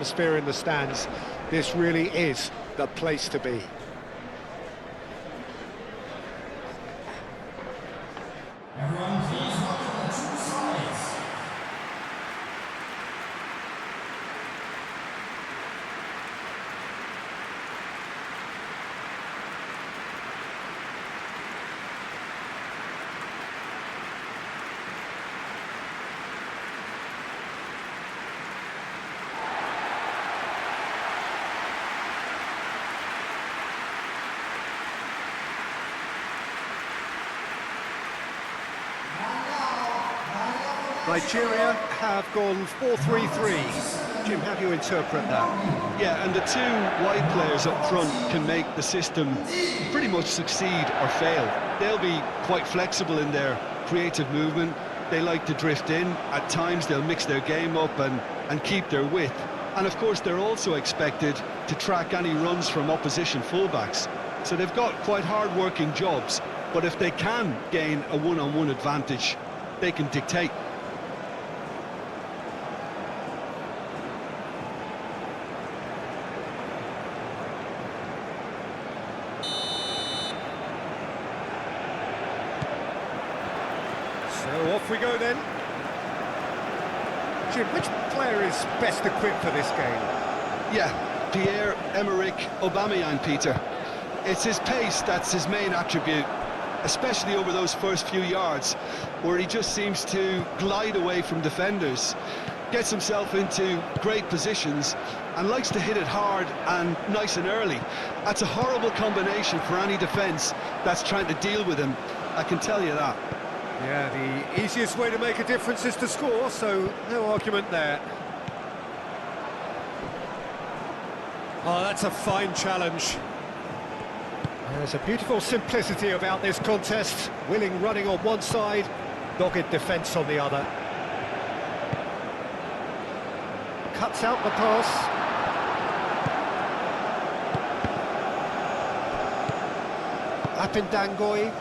atmosphere in the stands. This really is the place to be. Everyone, please welcome the two sides. Nigeria have gone 4-3-3. Jim, how do you interpret that? Yeah, and the two wide players up front can make the system pretty much succeed or fail. They'll be quite flexible in their creative movement. They like to drift in. At times they'll mix their game up and keep their width. And of course they're also expected to track any runs from opposition fullbacks. So they've got quite hard-working jobs, but if they can gain a one-on-one advantage, they can dictate. So off we go then. Jim, which player is best equipped for this game? Yeah, Pierre-Emerick Aubameyang, Peter. It's his pace that's his main attribute, especially over those first few yards, where he just seems to glide away from defenders, gets himself into great positions, and likes to hit it hard and nice and early. That's a horrible combination for any defence that's trying to deal with him, I can tell you that. Yeah, the easiest way to make a difference is to score, so no argument there. Oh, that's a fine challenge. There's a beautiful simplicity about this contest. Willing running on one side, dogged defence on the other. Cuts out the pass. Apindangoy.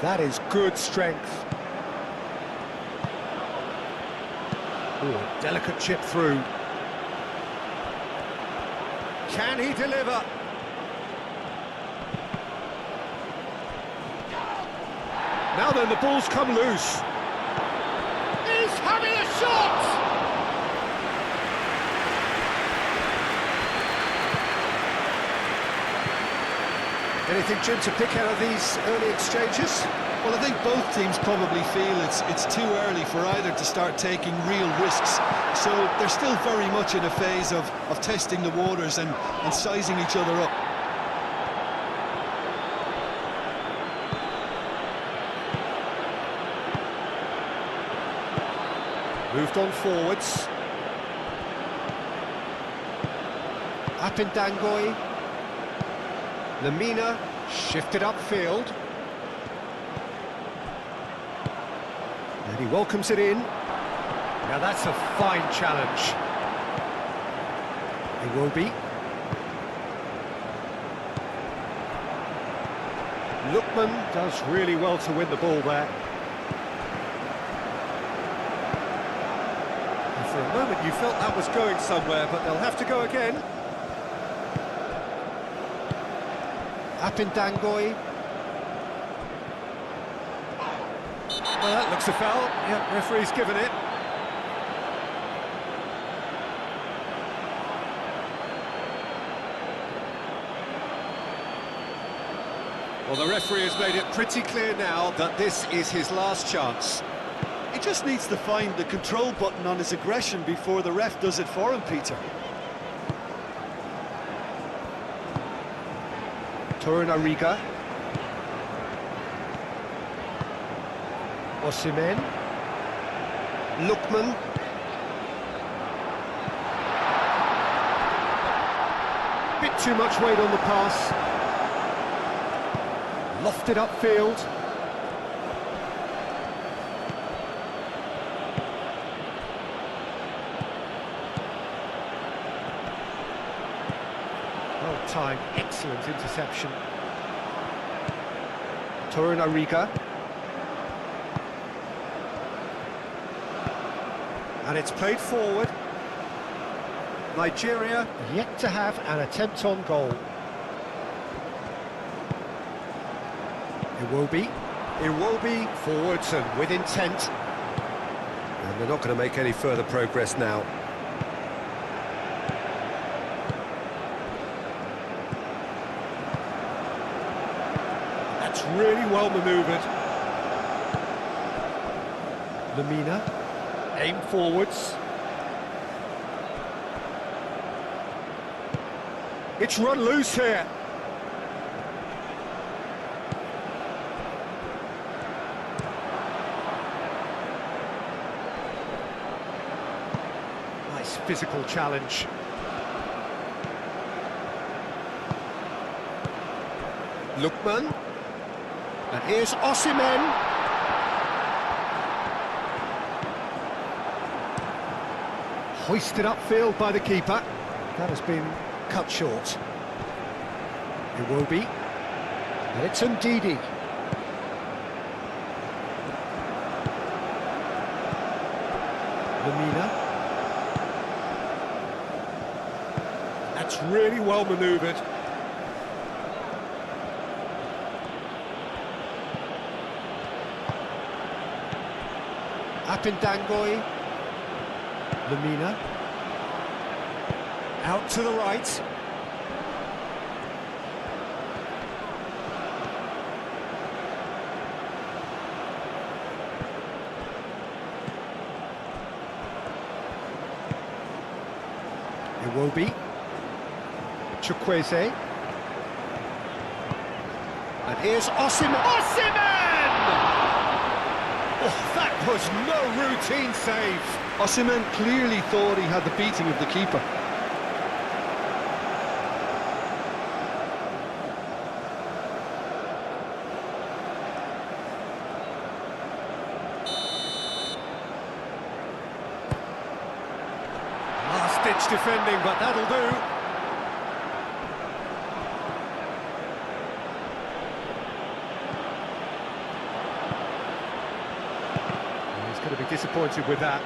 That is good strength. Ooh, delicate chip through. Can he deliver? Now then, the ball's come loose. He's having a shot! Anything, Jim, to pick out of these early exchanges? Well, I think both teams probably feel it's too early for either to start taking real risks. So they're still very much in a phase of testing the waters and sizing each other up. Moved on forwards. Apindangoy. Lamina shifted upfield. And he welcomes it in. Now that's a fine challenge. It will be. Lookman does really well to win the ball there. And for a moment you felt that was going somewhere, but they'll have to go again. Apindangoy. Well, that looks a foul. Yeah, referee's given it. Well, the referee has made it pretty clear now that this is his last chance. He just needs to find the control button on his aggression before the ref does it for him, Peter. Torunariga. Osimhen. Lookman. Bit too much weight on the pass. Lofted upfield. Well-timed, excellent interception. Torunariga. And it's played forward. Nigeria yet to have an attempt on goal. Iwobi forwards and with intent. And they're not going to make any further progress now. That's really well manoeuvred. Lamina, aim forwards. It's run loose here. Nice physical challenge. Lookman. And here's Osimhen. Hoisted upfield by the keeper. That has been cut short. Iwobi. And it's Ndidi. Lamina. That's really well manoeuvred. Apindangoy. Lamina. Out to the right. Iwobi. Chukwueze. And here's Osimhen. Osimhen! Oh, that was no routine save. Osimhen clearly thought he had the beating of the keeper. Last-ditch defending, but that'll do. He's going to be disappointed with that.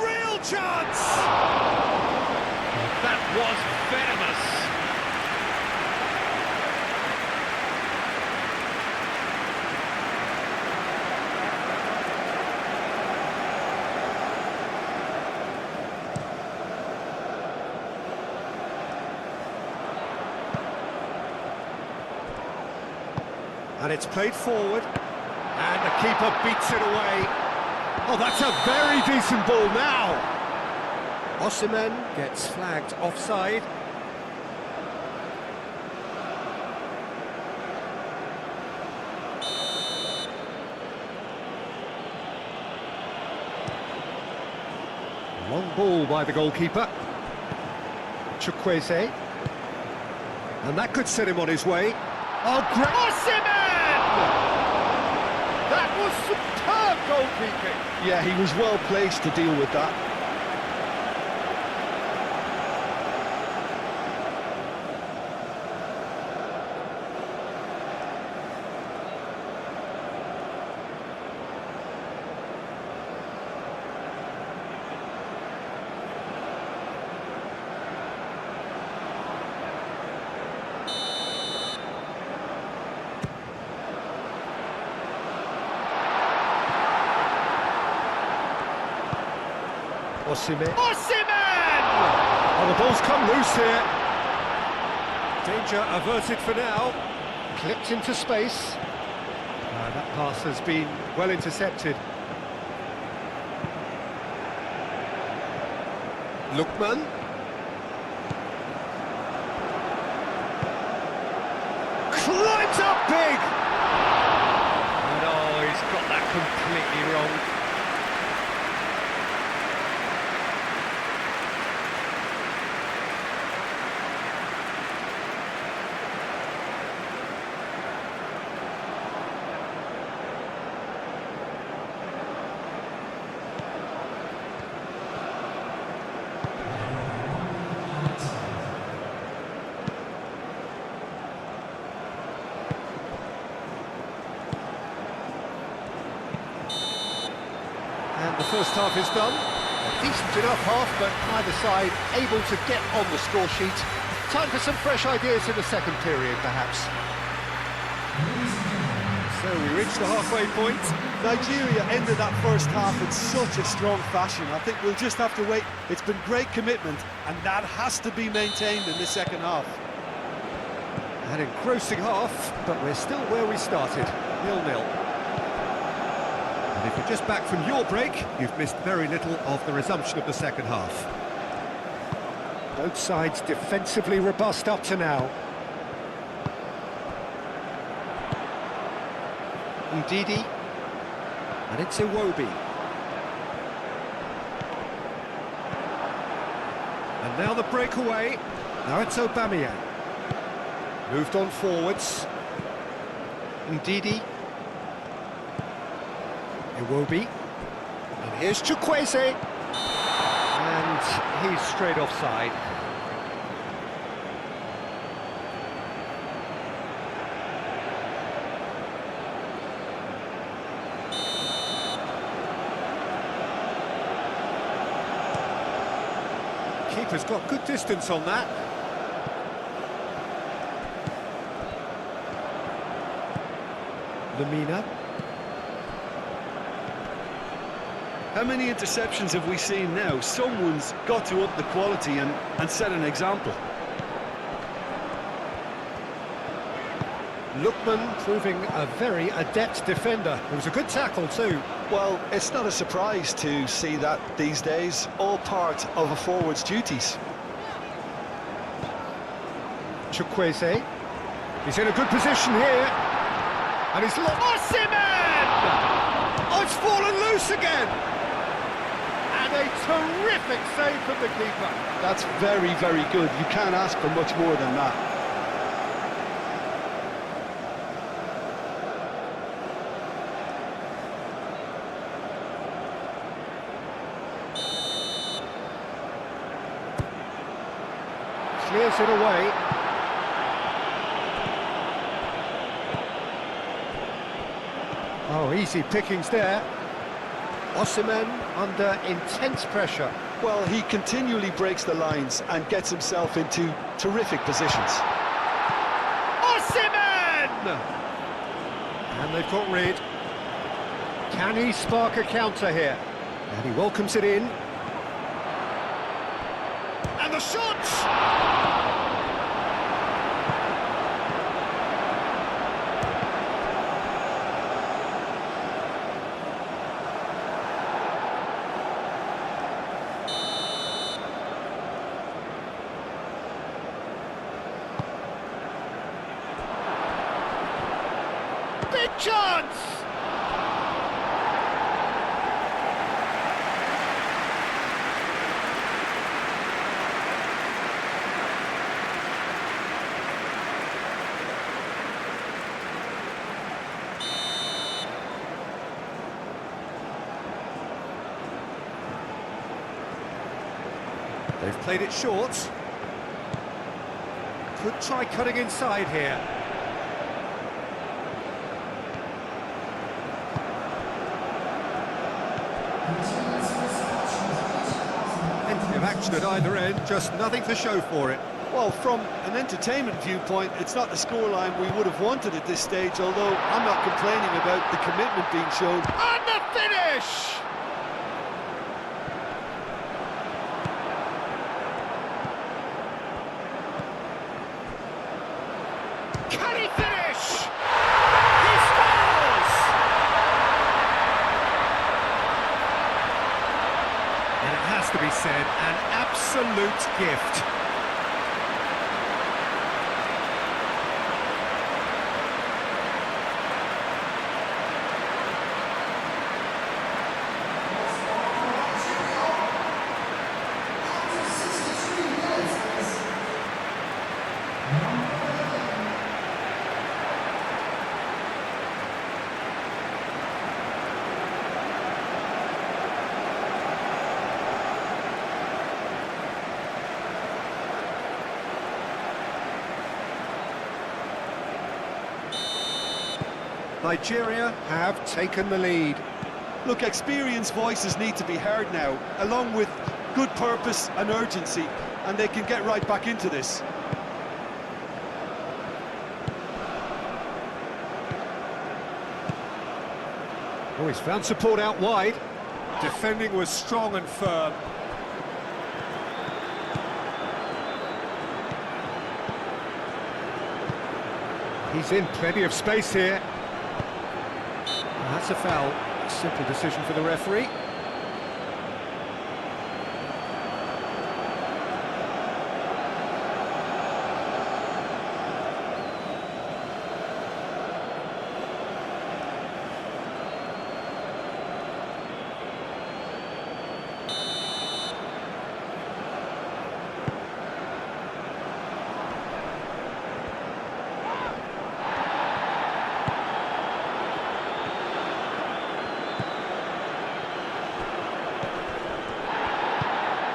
Real chance! That was venomous. And it's played forward, and the keeper beats it away. Oh, that's a very decent ball now. Osimhen gets flagged offside. Long ball by the goalkeeper. Chukwueze. And that could set him on his way. Oh, great! Osimhen! That was superb goalkeeping. Yeah, he was well placed to deal with that. Osimhen! Osimhen! Oh, the ball's come loose here. Danger averted for now. Clipped into space. That pass has been well intercepted. Lookman. Climbs up big! And oh, he's got that completely wrong. first half is done. A decent enough half, but neither side able to get on the score sheet. Time for some fresh ideas in the second period, perhaps. So we reach the halfway point. Nigeria ended that first half in such a strong fashion. I think we'll just have to wait. It's been great commitment, and that has to be maintained in the second half. An engrossing half, but we're still where we started, 0-0. And if you're just back from your break, you've missed very little of the resumption of the second half. Both sides defensively robust up to now. Ndidi, and it's Iwobi. And now the breakaway. Now it's Aubameyang. Moved on forwards. Ndidi. Iwobi. And here's Chukwueze. And he's straight offside. Keeper's got good distance on that. Lamina. How many interceptions have we seen now? Someone's got to up the quality and set an example. Lookman proving a very adept defender. It was a good tackle too. Well, it's not a surprise to see that these days, all part of a forward's duties. Chukwueze. He's in a good position here. And he's lost. Osimhen! Oh, it's fallen loose again! And a terrific save from the keeper. That's very, very good. You can't ask for much more than that. Clears it away. Oh, easy pickings there. Osimhen under intense pressure. Well, he continually breaks the lines and gets himself into terrific positions. Osimhen! And they've got rid. Can he spark a counter here? And he welcomes it in. And the shot! Big chance! They've played it short. Could try cutting inside here. Plenty of action at either end, just nothing to show for it. Well, from an entertainment viewpoint, it's not the scoreline we would have wanted at this stage, although I'm not complaining about the commitment being shown. And the finish! Can he finish? He scores! And it has to be said, an absolute gift. Nigeria have taken the lead. Look, experienced voices need to be heard now, along with good purpose and urgency, and they can get right back into this. Oh, he's found support out wide. Defending was strong and firm. He's in plenty of space here. That's a foul. Simple decision for the referee.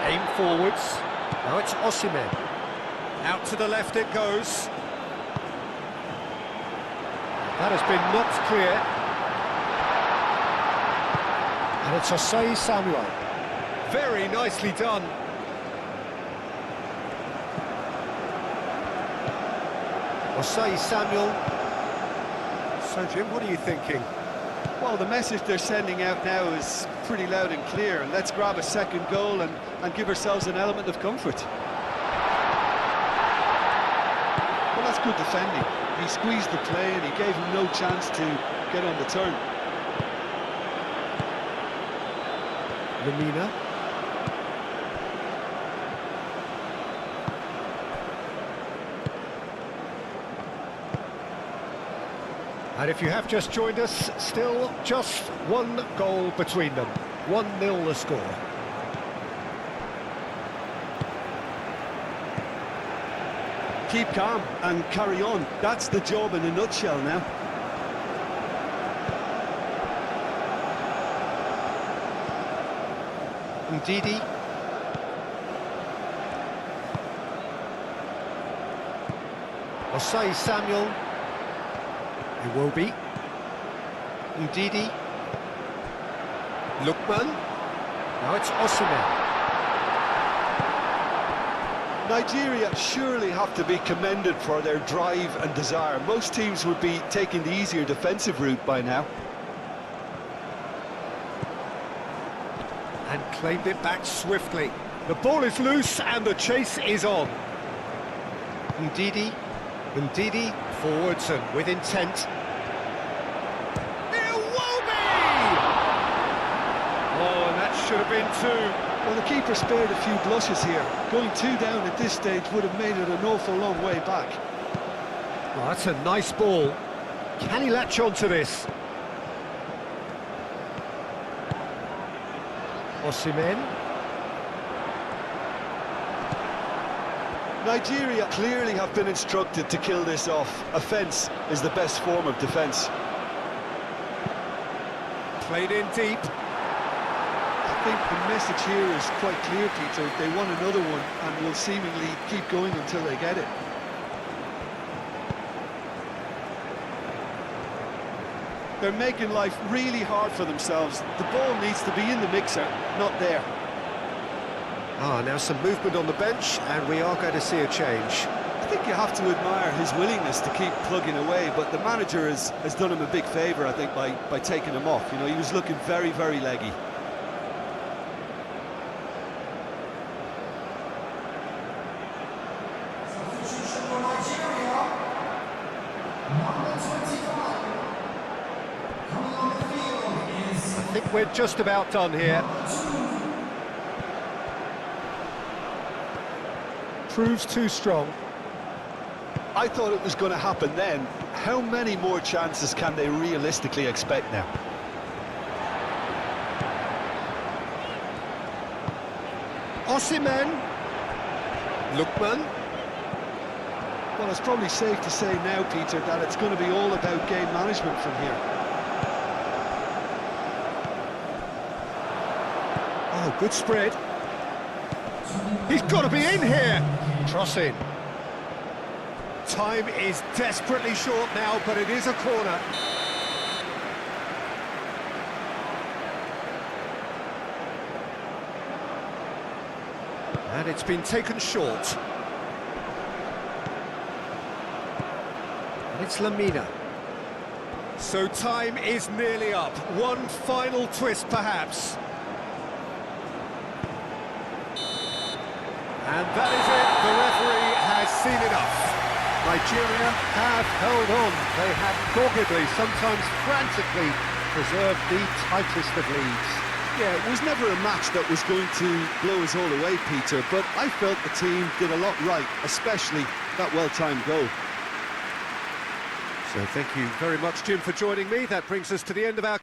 Aim forwards. Now it's Osimhen. Out to the left it goes. That has been knocked clear. And it's Osei Samuel. Very nicely done. Osei Samuel. So Jim, what are you thinking? Well, the message they're sending out now is pretty loud and clear. Let's grab a second goal and give ourselves an element of comfort. Well, that's good defending. He squeezed the play and he gave him no chance to get on the turn. Lamina. And if you have just joined us, still just one goal between them. 1-0 the score. Keep calm and carry on. That's the job in a nutshell now. Ndidi. Osei Samuel. It will be. Ndidi. Lookman. Now it's Osimhen. Nigeria surely have to be commended for their drive and desire. Most teams would be taking the easier defensive route by now. And claimed it back swiftly. The ball is loose and the chase is on. Ndidi. Ndidi forwards and with intent. It will be! Oh, and that should have been two. Well, the keeper spared a few blushes here. Going 2 down at this stage would have made it an awful long way back. Oh, that's a nice ball. Can he latch on to this? Osimhen. Nigeria clearly have been instructed to kill this off. Offence is the best form of defence. Played in deep. I think the message here is quite clear, Peter. They want another one and will seemingly keep going until they get it. They're making life really hard for themselves. The ball needs to be in the mixer, not there. Ah, now some movement on the bench, and we are going to see a change. I think you have to admire his willingness to keep plugging away, but the manager has done him a big favour, I think, by taking him off. You know, he was looking very, very leggy. Substitution for Nigeria. Number 25. Coming on the field is I think we're just about done here. Proves too strong. I thought it was going to happen then. How many more chances can they realistically expect now? Osimhen. Lookman. Well, it's probably safe to say now, Peter, that it's going to be all about game management from here. Oh, good spread. He's got to be in here. Cross in. Time is desperately short now, but it is a corner. And it's been taken short. And it's Lamina. So time is nearly up. One final twist, perhaps. And that is it. The referee has seen enough. Nigeria have held on. They have doggedly, sometimes frantically, preserved the tightest of leads. Yeah, it was never a match that was going to blow us all away, Peter, but I felt the team did a lot right, especially that well-timed goal. So thank you very much, Jim, for joining me. That brings us to the end of our